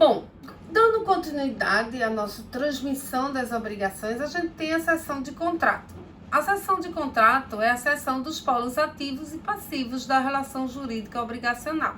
Bom, dando continuidade à nossa transmissão das obrigações, a gente tem a seção de contrato. A seção de contrato é a seção dos polos ativos e passivos da relação jurídica obrigacional.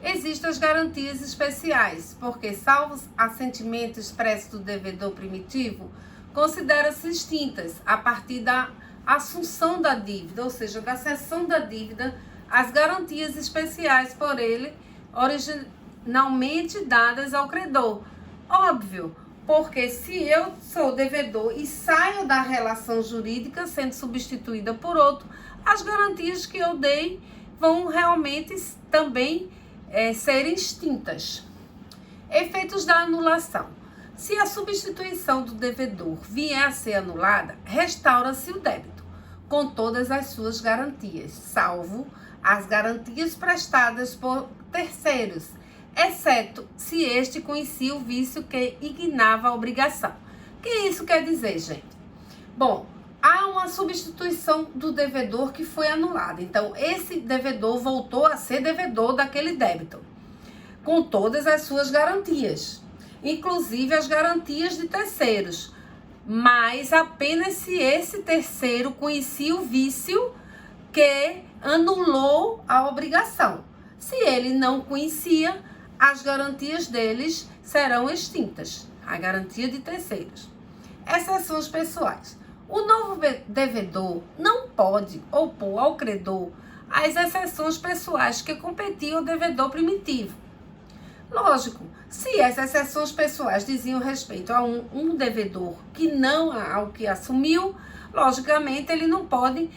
Existem as garantias especiais, porque, salvo assentimento expresso do devedor primitivo, consideram-se extintas a partir da assunção da dívida, ou seja, da cessão da dívida, as garantias especiais por ele originalmente dadas ao credor. Óbvio, porque se eu sou devedor e saio da relação jurídica sendo substituída por outro, as garantias que eu dei vão realmente também serem extintas. Efeitos da anulação. Se a substituição do devedor vier a ser anulada, restaura-se o débito, com todas as suas garantias, salvo as garantias prestadas por terceiros, exceto se este conhecia o vício que ignava a obrigação. O que isso quer dizer, gente? Bom, há uma substituição do devedor que foi anulada. Então, esse devedor voltou a ser devedor daquele débito, com todas as suas garantias, inclusive as garantias de terceiros, mas apenas se esse terceiro conhecia o vício que anulou a obrigação. Se ele não conhecia, as garantias deles serão extintas, a garantia de terceiros. Exceções pessoais. O novo devedor não pode opor ao credor as exceções pessoais que competiam ao devedor primitivo. Lógico, se as exceções pessoais diziam respeito a um devedor que não ao que assumiu, logicamente ele não pode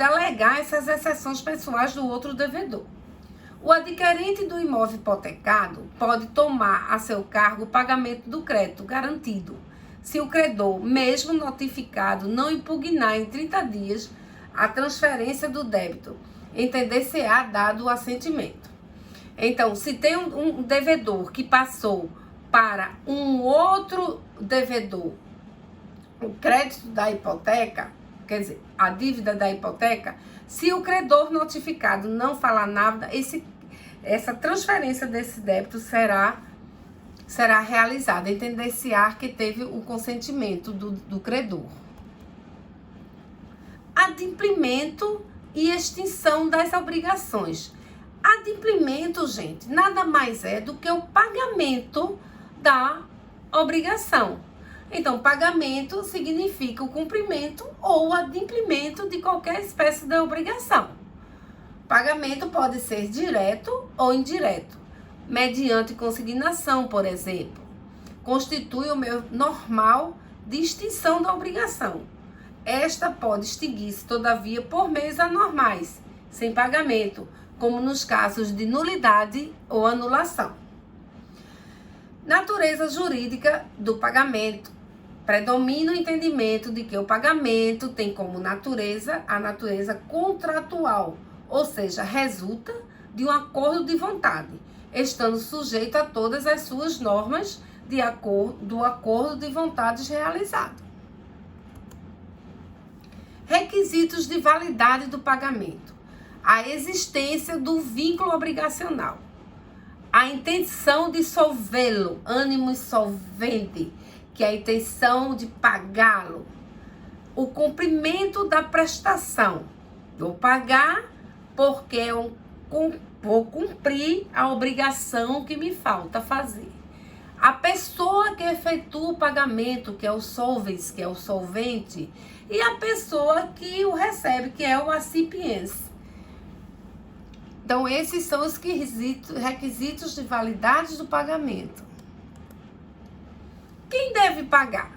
alegar essas exceções pessoais do outro devedor. O adquirente do imóvel hipotecado pode tomar a seu cargo o pagamento do crédito garantido, se o credor, mesmo notificado, não impugnar em 30 dias a transferência do débito, entender-se-á dado o assentimento. Então, se tem um devedor que passou para um outro devedor o crédito da hipoteca, quer dizer, a dívida da hipoteca, se o credor notificado não falar nada, essa transferência desse débito será realizada, entender-se-á que teve o consentimento do credor. Adimplemento e extinção das obrigações. Adimplemento, gente, nada mais é do que o pagamento da obrigação. Então, pagamento significa o cumprimento ou o adimplemento de qualquer espécie de obrigação. Pagamento pode ser direto ou indireto, mediante consignação, por exemplo. Constitui o meio normal de extinção da obrigação. Esta pode extinguir-se, todavia, por meios anormais, sem pagamento, como nos casos de nulidade ou anulação. Natureza jurídica do pagamento. Predomina o entendimento de que o pagamento tem como natureza a natureza contratual, ou seja, resulta de um acordo de vontade, estando sujeito a todas as suas normas do acordo de vontades realizado. Requisitos de validade do pagamento. A existência do vínculo obrigacional. A intenção de solvê-lo, ânimo solvente, que é a intenção de pagá-lo. O cumprimento da prestação. Vou pagar porque vou cumprir a obrigação que me falta fazer. A pessoa que efetua o pagamento, que é o solvens, que é o solvente, e a pessoa que o recebe, que é o acipiens. Então, esses são os requisitos de validade do pagamento. Quem deve pagar?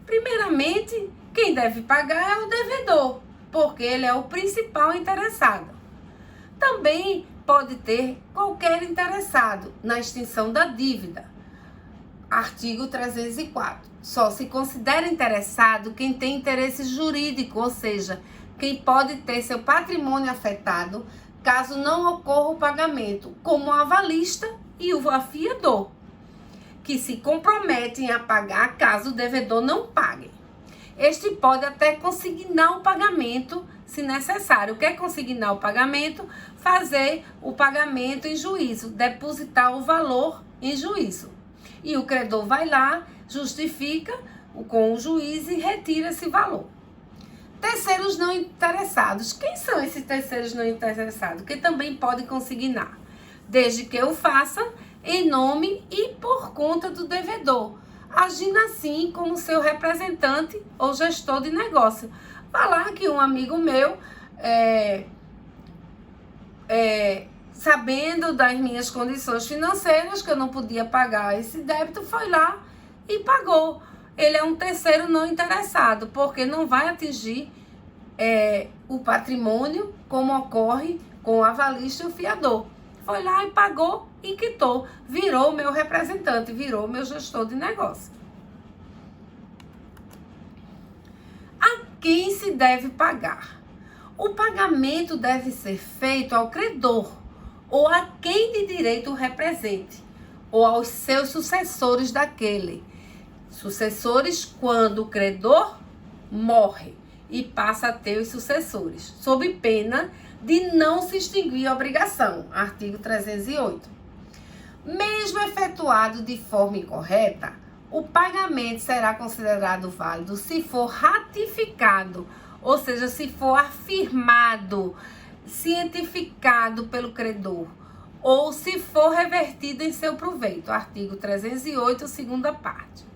Primeiramente, quem deve pagar é o devedor, porque ele é o principal interessado. Também pode ter qualquer interessado na extinção da dívida. Artigo 304. Só se considera interessado quem tem interesse jurídico, ou seja, quem pode ter seu patrimônio afetado caso não ocorra o pagamento, como o avalista e o afiador, que se comprometem a pagar caso o devedor não pague. Este pode até consignar o pagamento, se necessário. O que é consignar o pagamento? fazer o pagamento em juízo, depositar o valor em juízo. E o credor vai lá, justifica com o juiz e retira esse valor. Terceiros não interessados. Quem são esses terceiros não interessados? Que também podem consignar, desde que o faça em nome e por conta do devedor, agindo assim como seu representante ou gestor de negócio. Falar que um amigo meu, sabendo das minhas condições financeiras, que eu não podia pagar esse débito, foi lá e pagou. Ele é um terceiro não interessado, porque não vai atingir o patrimônio como ocorre com o avalista e o fiador. Foi lá e pagou e quitou. Virou meu representante, virou meu gestor de negócio. A quem se deve pagar? O pagamento deve ser feito ao credor ou a quem de direito o represente, ou aos seus sucessores daquele. Sucessores quando o credor morre e passa a ter os sucessores, sob pena de não se extinguir a obrigação. Artigo 308. Mesmo efetuado de forma incorreta, o pagamento será considerado válido se for ratificado, ou seja, se for afirmado, cientificado pelo credor, ou se for revertido em seu proveito. Artigo 308, segunda parte.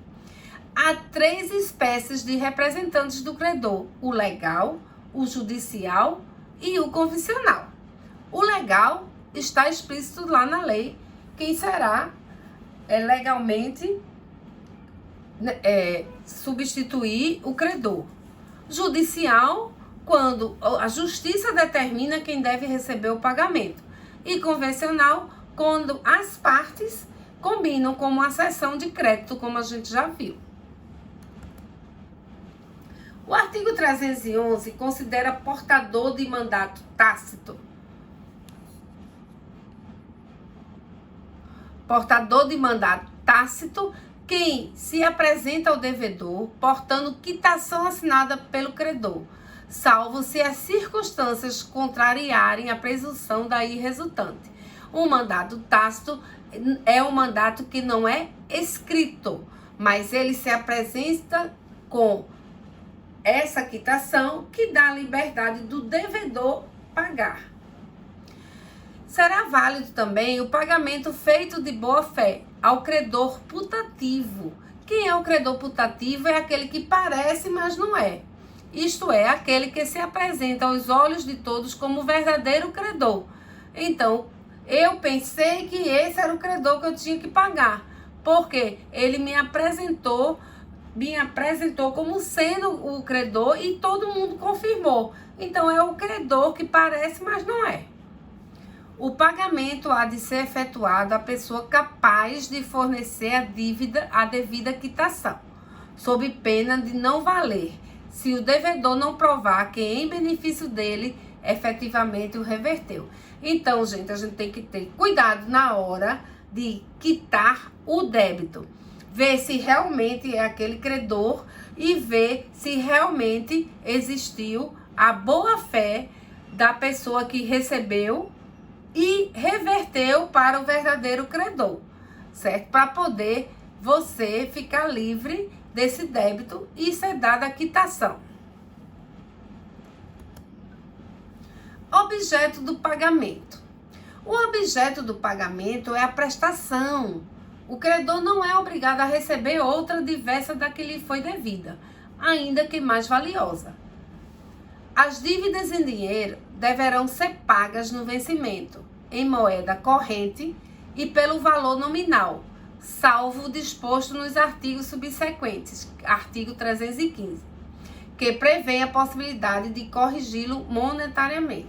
Há 3 espécies de representantes do credor: o legal, o judicial e o convencional. O legal está explícito lá na lei quem será legalmente substituir o credor. Judicial, quando a justiça determina quem deve receber o pagamento. E convencional, quando as partes combinam como uma cessão de crédito, como a gente já viu. O artigo 311 considera portador de mandato tácito. Portador de mandato tácito quem se apresenta ao devedor portando quitação assinada pelo credor, salvo se as circunstâncias contrariarem a presunção daí resultante. O mandato tácito é um mandato que não é escrito, mas ele se apresenta com essa quitação que dá a liberdade do devedor pagar. Será válido também o pagamento feito de boa-fé ao credor putativo. Quem é o credor putativo? É aquele que parece, mas não é. Isto é, aquele que se apresenta aos olhos de todos como verdadeiro credor. Então, eu pensei que esse era o credor que eu tinha que pagar, porque ele me apresentou como sendo o credor e todo mundo confirmou. Então, é o credor que parece, mas não é. O pagamento há de ser efetuado à pessoa capaz de fornecer a devida quitação, sob pena de não valer, se o devedor não provar que em benefício dele efetivamente o reverteu. Então, gente, a gente tem que ter cuidado na hora de quitar o débito. Ver se realmente é aquele credor e ver se realmente existiu a boa-fé da pessoa que recebeu e reverteu para o verdadeiro credor, certo? Para poder você ficar livre desse débito e ser dada a quitação. Objeto do pagamento. O objeto do pagamento é a prestação. O credor não é obrigado a receber outra diversa da que lhe foi devida, ainda que mais valiosa. As dívidas em dinheiro deverão ser pagas no vencimento, em moeda corrente e pelo valor nominal, salvo o disposto nos artigos subsequentes, artigo 315, que prevê a possibilidade de corrigi-lo monetariamente.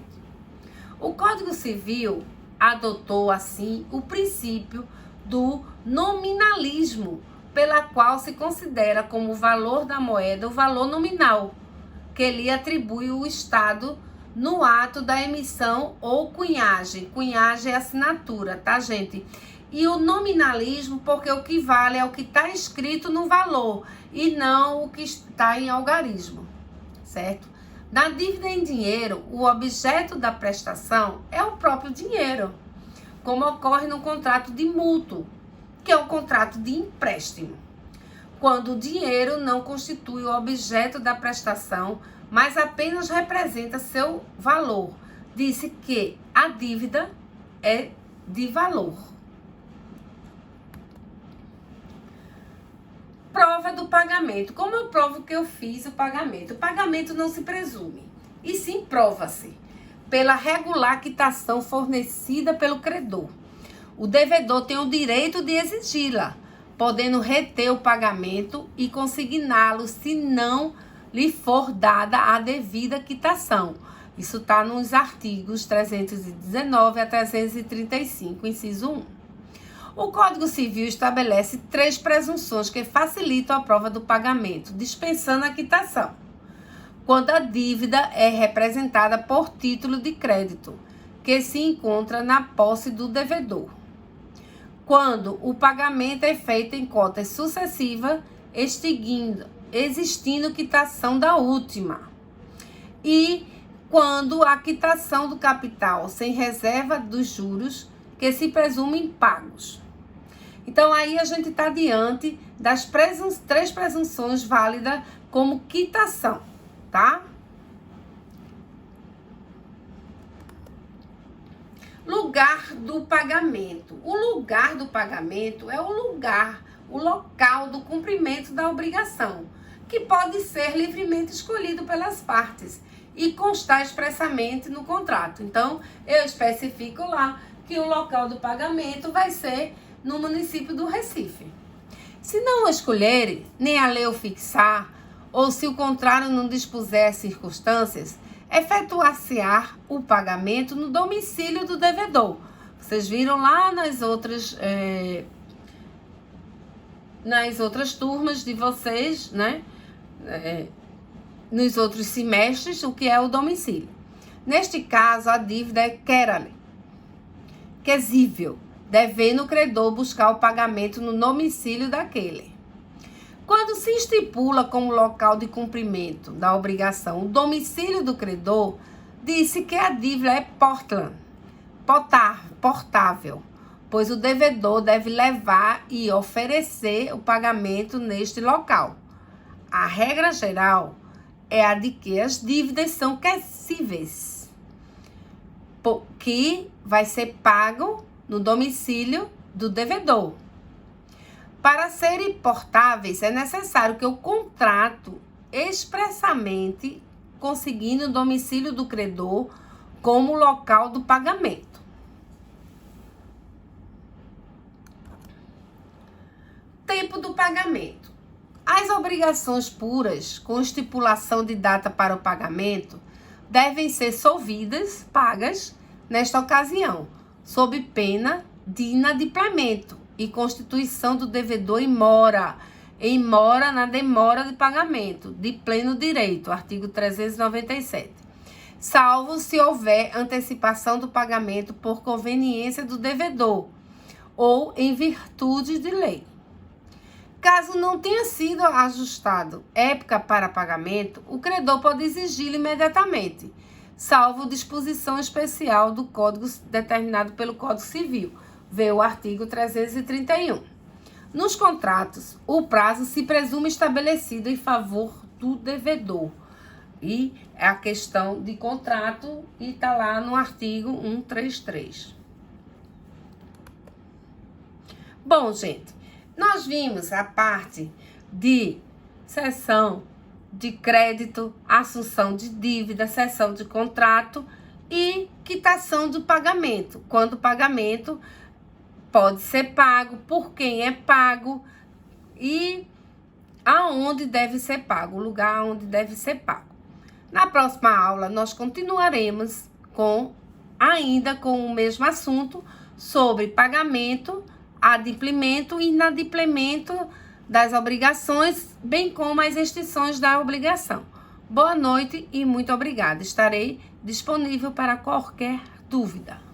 O Código Civil adotou, assim, o princípio do nominalismo, pela qual se considera como valor da moeda o valor nominal, que lhe atribui o Estado no ato da emissão ou cunhagem. Cunhagem é assinatura, tá, gente? E o nominalismo, porque o que vale é o que está escrito no valor e não o que está em algarismo, certo? Na dívida em dinheiro, o objeto da prestação é o próprio dinheiro, como ocorre no contrato de mútuo, que é o contrato de empréstimo, quando o dinheiro não constitui o objeto da prestação, mas apenas representa seu valor. Disse que a dívida é de valor. Prova do pagamento. Como eu provo que eu fiz o pagamento? O pagamento não se presume, e sim prova-se pela regular quitação fornecida pelo credor. O devedor tem o direito de exigi-la, podendo reter o pagamento e consigná-lo se não lhe for dada a devida quitação. Isso está nos artigos 319 a 335, inciso 1. O Código Civil estabelece 3 presunções que facilitam a prova do pagamento, dispensando a quitação. Quando a dívida é representada por título de crédito, que se encontra na posse do devedor. Quando o pagamento é feito em cotas sucessivas, existindo quitação da última. E quando a quitação do capital sem reserva dos juros que se presumem pagos. Então, aí a gente está diante das 3 presunções válidas como quitação, tá? Lugar do pagamento. O lugar do pagamento é o local do cumprimento da obrigação, que pode ser livremente escolhido pelas partes e constar expressamente no contrato. Então, eu especifico lá que o local do pagamento vai ser no município do Recife. Se não escolher, nem a lei o fixar, ou se o contrário não dispuser as circunstâncias, efetuar-se-á o pagamento no domicílio do devedor. Vocês viram lá nas outras turmas de vocês, né? Nos outros semestres, o que é o domicílio. Neste caso, a dívida é quesível, devendo o credor buscar o pagamento no domicílio daquele. Quando se estipula como local de cumprimento da obrigação o domicílio do credor, disse que a dívida é portável, pois o devedor deve levar e oferecer o pagamento neste local. A regra geral é a de que as dívidas são quesíveis, que vai ser pago no domicílio do devedor. Para serem portáveis, é necessário que o contrato expressamente consigne o domicílio do credor como local do pagamento. Tempo do pagamento. As obrigações puras, com estipulação de data para o pagamento, devem ser solvidas, pagas, nesta ocasião, sob pena de inadimplemento e constituição do devedor em mora na demora de pagamento, de pleno direito, artigo 397, salvo se houver antecipação do pagamento por conveniência do devedor ou em virtude de lei. Caso não tenha sido ajustado época para pagamento, o credor pode exigi-lo imediatamente, salvo disposição especial do Código determinado pelo Código Civil, vê o artigo 331. Nos contratos, o prazo se presume estabelecido em favor do devedor. E é a questão de contrato e está lá no artigo 133. Bom, gente, nós vimos a parte de cessão de crédito, assunção de dívida, cessão de contrato e quitação do pagamento. Quando o pagamento pode ser pago, por quem é pago e aonde deve ser pago, o lugar onde deve ser pago. Na próxima aula, nós continuaremos ainda com o mesmo assunto sobre pagamento, adimplemento e inadimplemento das obrigações, bem como as extinções da obrigação. Boa noite e muito obrigada. Estarei disponível para qualquer dúvida.